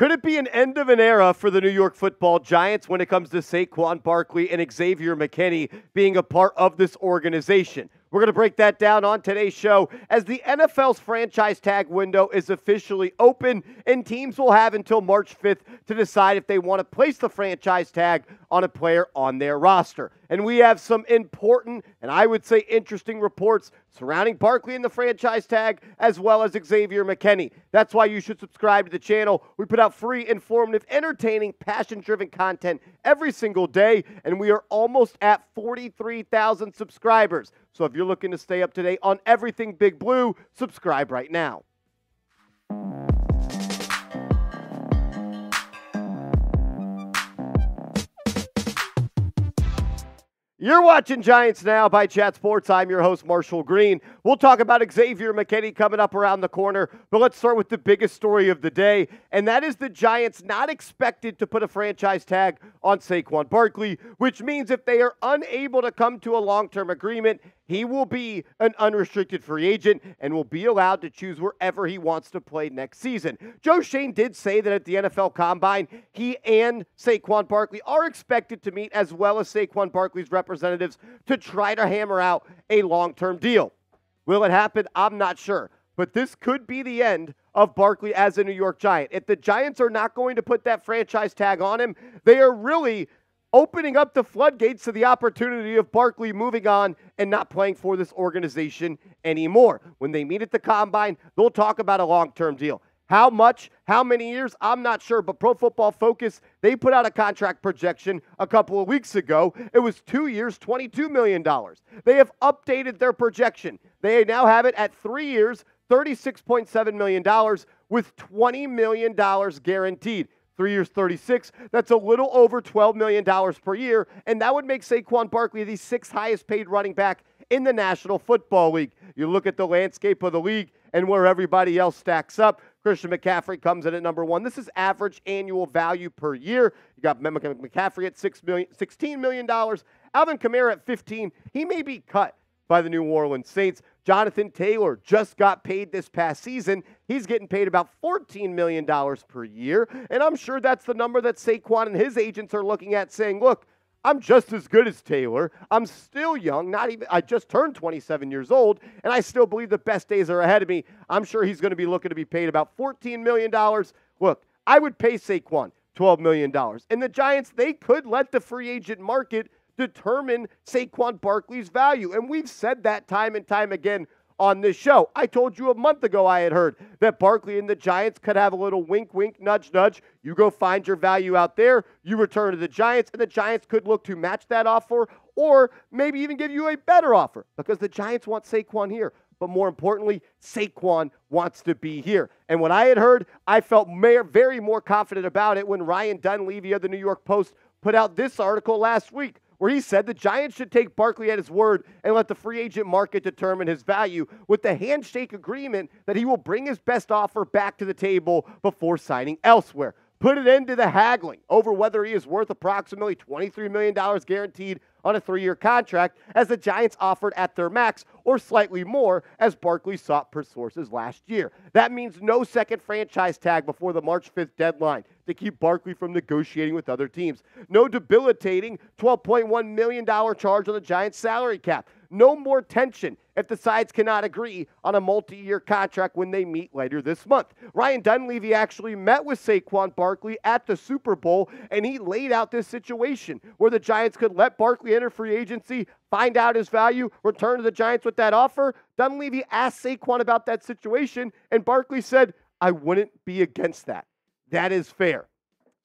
Could it be an end of an era for the New York Football Giants when it comes to Saquon Barkley and Xavier McKinney being a part of this organization? We're going to break that down on today's show as the NFL's franchise tag window is officially open, and teams will have until March 5th to decide if they want to place the franchise tag on a player on their roster. And we have some important and I would say interesting reports surrounding Barkley and the franchise tag, as well as Xavier McKinney. That's why you should subscribe to the channel. We put out free, informative, entertaining, passion-driven content every single day, and we are almost at 43,000 subscribers. So if you're looking to stay up to date on everything Big Blue, subscribe right now. You're watching Giants Now by Chat Sports. I'm your host, Marshall Green. We'll talk about Xavier McKinney coming up around the corner, but let's start with the biggest story of the day, and that is the Giants not expected to put a franchise tag on Saquon Barkley, which means if they are unable to come to a long-term agreement, he will be an unrestricted free agent and will be allowed to choose wherever he wants to play next season. Joe Schoen did say that at the NFL Combine, he and Saquon Barkley are expected to meet, as well as Saquon Barkley's representatives, to try to hammer out a long-term deal. Will it happen? I'm not sure. But this could be the end of Barkley as a New York Giant. If the Giants are not going to put that franchise tag on him, they are really opening up the floodgates to the opportunity of Barkley moving on and not playing for this organization anymore. When they meet at the Combine, they'll talk about a long-term deal. How much, how many years, I'm not sure, but Pro Football Focus, they put out a contract projection a couple of weeks ago. It was 2 years, $22 million. They have updated their projection. They now have it at 3 years, $36.7 million with $20 million guaranteed. 3 years, 36. That's a little over $12 million per year, and that would make Saquon Barkley the sixth highest paid running back in the National Football League. You look at the landscape of the league and where everybody else stacks up. Christian McCaffrey comes in at number one. This is average annual value per year. You got McCaffrey at $16 million. Alvin Kamara at 15. He may be cut by the New Orleans Saints. Jonathan Taylor just got paid this past season. He's getting paid about $14 million per year. And I'm sure that's the number that Saquon and his agents are looking at, saying, look, I'm just as good as Taylor. I'm still young. I just turned 27 years old, and I still believe the best days are ahead of me. I'm sure he's going to be looking to be paid about $14 million. Look, I would pay Saquon $12 million. And the Giants, they could let the free agent market determine Saquon Barkley's value. And we've said that time and time again on this show. I told you a month ago I had heard that Barkley and the Giants could have a little wink, wink, nudge, nudge. You go find your value out there. You return to the Giants, and the Giants could look to match that offer or maybe even give you a better offer because the Giants want Saquon here. But more importantly, Saquon wants to be here. And what I had heard, I felt very more confident about it when Ryan Dunleavy of the New York Post put out this article last week, where he said the Giants should take Barkley at his word and let the free agent market determine his value with the handshake agreement that he will bring his best offer back to the table before signing elsewhere. Put an end to the haggling over whether he is worth approximately $23 million guaranteed on a 3-year contract, as the Giants offered at their max, or slightly more, as Barkley sought per sources last year. That means no second franchise tag before the March 5th deadline to keep Barkley from negotiating with other teams. No debilitating $12.1 million charge on the Giants' salary cap. No more tension if the sides cannot agree on a multi-year contract when they meet later this month. Ryan Dunleavy actually met with Saquon Barkley at the Super Bowl, and he laid out this situation where the Giants could let Barkley enter free agency, find out his value, return to the Giants with that offer. Dunleavy asked Saquon about that situation, and Barkley said, I wouldn't be against that. That is fair.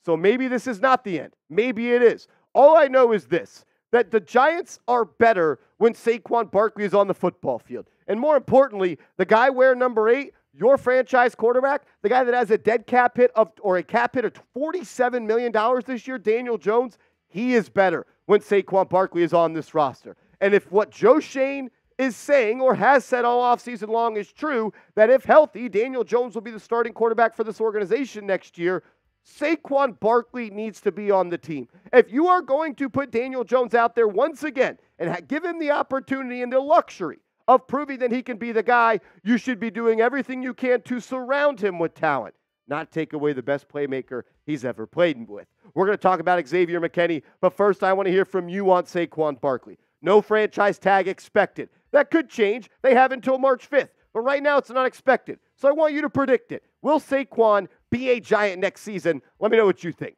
So maybe this is not the end. Maybe it is. All I know is this, that the Giants are better when Saquon Barkley is on the football field. And more importantly, the guy wearing number 8, your franchise quarterback, the guy that has a dead cap hit of $47 million this year, Daniel Jones, he is better when Saquon Barkley is on this roster. And if what Joe Schoen is saying or has said all offseason long is true, that if healthy, Daniel Jones will be the starting quarterback for this organization next year, Saquon Barkley needs to be on the team. If you are going to put Daniel Jones out there once again and give him the opportunity and the luxury of proving that he can be the guy, you should be doing everything you can to surround him with talent. not take away the best playmaker he's ever played with. We're going to talk about Xavier McKinney, but first I want to hear from you on Saquon Barkley. No franchise tag expected. That could change. They have until March 5th, but right now it's not expected. So I want you to predict it. Will Saquon be a Giant next season? Let me know what you think.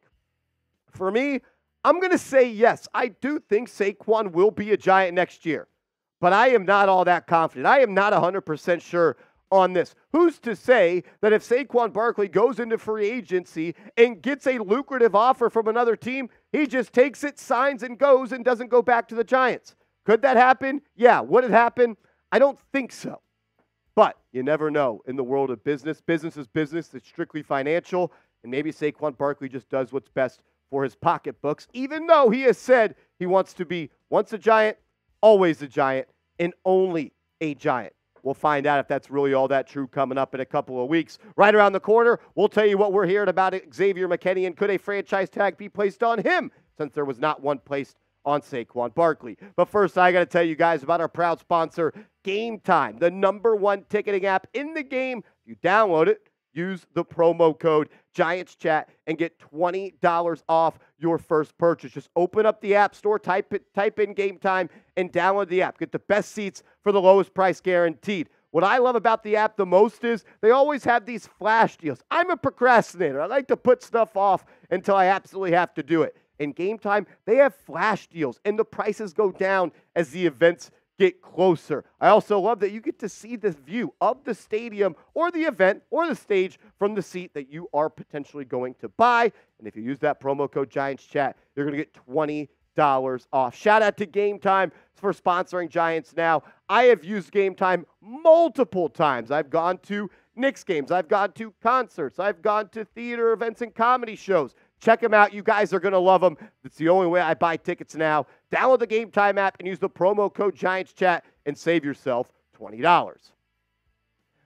For me, I'm going to say yes. I do think Saquon will be a Giant next year, but I am not all that confident. I am not 100% sure on this. Who's to say that if Saquon Barkley goes into free agency and gets a lucrative offer from another team, he just takes it, signs, and goes and doesn't go back to the Giants? Could that happen? Yeah. Would it happen? I don't think so. But you never know in the world of business. Business is business. It's strictly financial. And maybe Saquon Barkley just does what's best for his pocketbooks, even though he has said he wants to be once a Giant, always a Giant, and only a Giant. We'll find out if that's really all that true coming up in a couple of weeks. Right around the corner, we'll tell you what we're hearing about Xavier McKinney and could a franchise tag be placed on him since there was not one placed on Saquon Barkley. But first, I got to tell you guys about our proud sponsor, Game Time, the #1 ticketing app in the game. If you download it, use the promo code GiantsChat and get $20 off your first purchase. Just open up the App Store, type in Game Time, and download the app. Get the best seats for the lowest price guaranteed. What I love about the app the most is they always have these flash deals. I'm a procrastinator. I like to put stuff off until I absolutely have to do it. In Game Time, they have flash deals, and the prices go down as the events get closer. I also love that you get to see the view of the stadium or the event or the stage from the seat that you are potentially going to buy. And if you use that promo code GiantsChat, you're going to get $20 off. Shout out to Game Time for sponsoring Giants Now. I have used Game Time multiple times. I've gone to Knicks games. I've gone to concerts. I've gone to theater events and comedy shows. Check them out. You guys are going to love them. It's the only way I buy tickets now. Download the Game Time app and use the promo code GiantsChat and save yourself $20.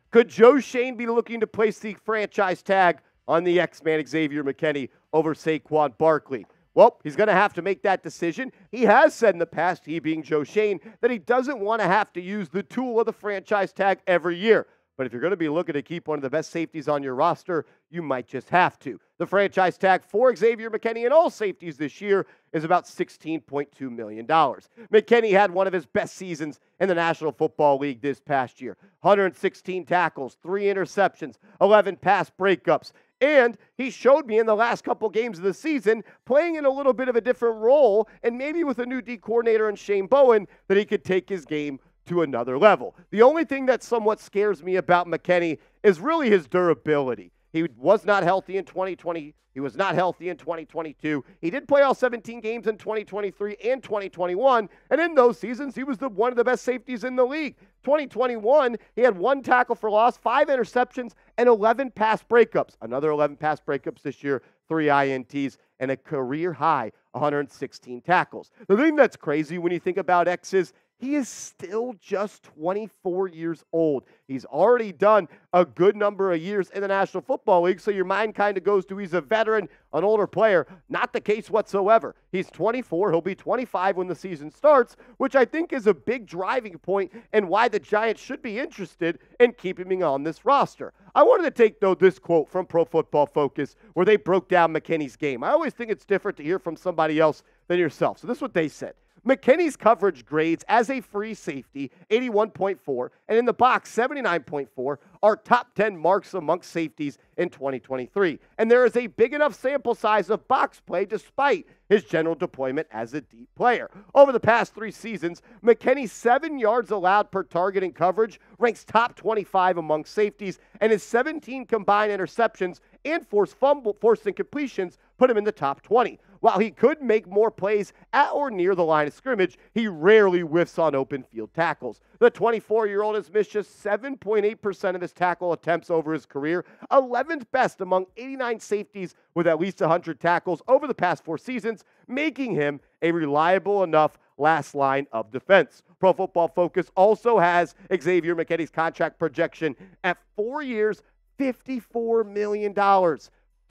Could Joe Schoen be looking to place the franchise tag on the X-Man Xavier McKinney over Saquon Barkley? Well, he's going to have to make that decision. He has said in the past, he being Joe Schoen, that he doesn't want to have to use the tool of the franchise tag every year. But if you're going to be looking to keep one of the best safeties on your roster, you might just have to. The franchise tag for Xavier McKinney and all safeties this year is about $16.2 million. McKinney had one of his best seasons in the National Football League this past year. 116 tackles, 3 interceptions, 11 pass breakups. And he showed me in the last couple games of the season, playing in a little bit of a different role, and maybe with a new D coordinator and Shane Bowen, that he could take his game to another level. The only thing that somewhat scares me about McKinney is really his durability. He was not healthy in 2020. He was not healthy in 2022. He did play all 17 games in 2023 and 2021, and in those seasons, he was one of the best safeties in the league. 2021, he had 1 tackle for loss, 5 interceptions, and 11 pass breakups. Another 11 pass breakups this year, 3 INTs, and a career high 116 tackles. The thing that's crazy when you think about X is he is still just 24 years old. He's already done a good number of years in the National Football League, so your mind kind of goes to he's a veteran, an older player. Not the case whatsoever. He's 24. He'll be 25 when the season starts, which I think is a big driving point and why the Giants should be interested in keeping him on this roster. I wanted to take, though, this quote from Pro Football Focus where they broke down McKinney's game. I always think it's different to hear from somebody else than yourself. So this is what they said. McKinney's coverage grades as a free safety, 81.4, and in the box, 79.4, are top 10 marks amongst safeties in 2023. And there is a big enough sample size of box play despite his general deployment as a deep player. Over the past 3 seasons, McKinney's 7 yards allowed per target in coverage ranks top 25 amongst safeties, and his 17 combined interceptions and forced incompletions put him in the top 20. While he could make more plays at or near the line of scrimmage, he rarely whiffs on open field tackles. The 24-year-old has missed just 7.8% of his tackle attempts over his career, 11th best among 89 safeties with at least 100 tackles over the past 4 seasons, making him a reliable enough last line of defense. Pro Football Focus also has Xavier McKinney's contract projection at 4 years, $54 million.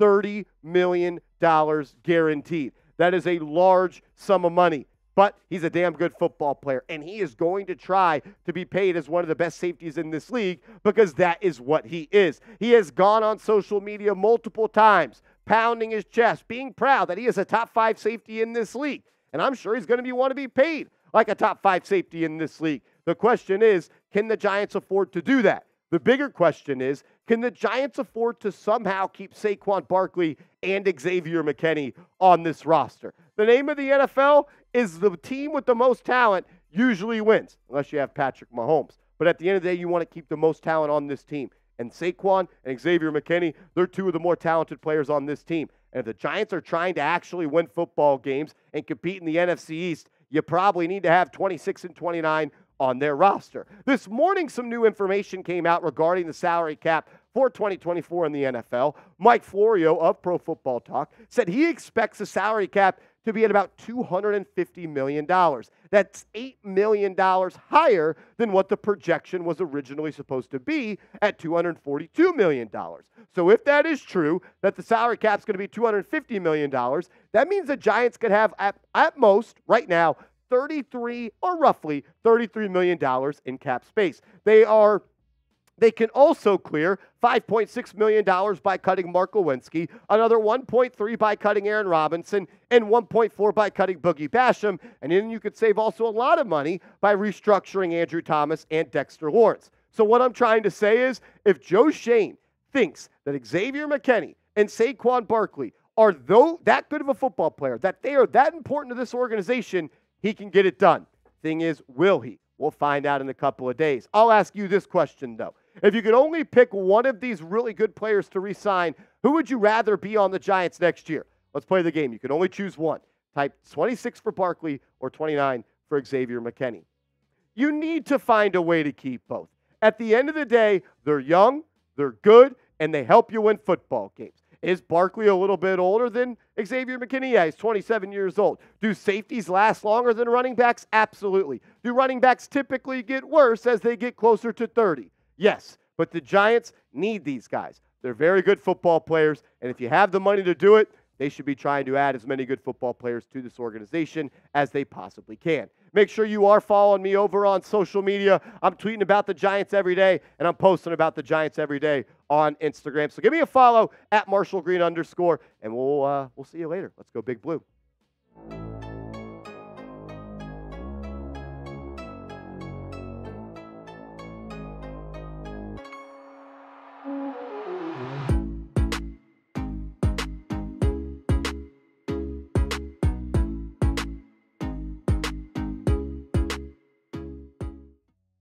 $30 million guaranteed. That is a large sum of money. but he's a damn good football player, and he is going to try to be paid as one of the best safeties in this league because that is what he is. He has gone on social media multiple times, pounding his chest, being proud that he is a top 5 safety in this league, and I'm sure he's going to want to be paid like a top 5 safety in this league. The question is, can the Giants afford to do that? The bigger question is, can the Giants afford to somehow keep Saquon Barkley and Xavier McKinney on this roster? The name of the NFL is the team with the most talent usually wins, unless you have Patrick Mahomes. But at the end of the day, you want to keep the most talent on this team. And Saquon and Xavier McKinney, they're 2 of the more talented players on this team. And if the Giants are trying to actually win football games and compete in the NFC East, you probably need to have 26 and 29 on their roster. This morning, some new information came out regarding the salary cap for 2024 in the NFL. Mike Florio of Pro Football Talk said he expects the salary cap to be at about $250 million. That's $8 million higher than what the projection was originally supposed to be at $242 million. So if that is true, that the salary cap is going to be $250 million, that means the Giants could have at most right now roughly $33 million in cap space. They can also clear $5.6 million by cutting Mark Lewinsky, another $1.3 by cutting Aaron Robinson, and $1.4 by cutting Boogie Basham. And then you could save also a lot of money by restructuring Andrew Thomas and Dexter Lawrence. So what I'm trying to say is, if Joe Schoen thinks that Xavier McKinney and Saquon Barkley are that good of a football player, that they are that important to this organization, he can get it done. Thing is, will he? We'll find out in a couple of days. I'll ask you this question, though. If you could only pick one of these really good players to re-sign, who would you rather be on the Giants next year? Let's play the game. You can only choose one. Type 26 for Barkley or 29 for Xavier McKinney. You need to find a way to keep both. At the end of the day, they're young, they're good, and they help you win football games. Is Barkley a little bit older than Xavier McKinney? Yeah, he's 27 years old. Do safeties last longer than running backs? Absolutely. Do running backs typically get worse as they get closer to 30? Yes, but the Giants need these guys. They're very good football players, and if you have the money to do it, they should be trying to add as many good football players to this organization as they possibly can. Make sure you are following me over on social media. I'm tweeting about the Giants every day, and I'm posting about the Giants every day on Instagram. So give me a follow at @MarshallGreen_, and we'll see you later. Let's go Big Blue.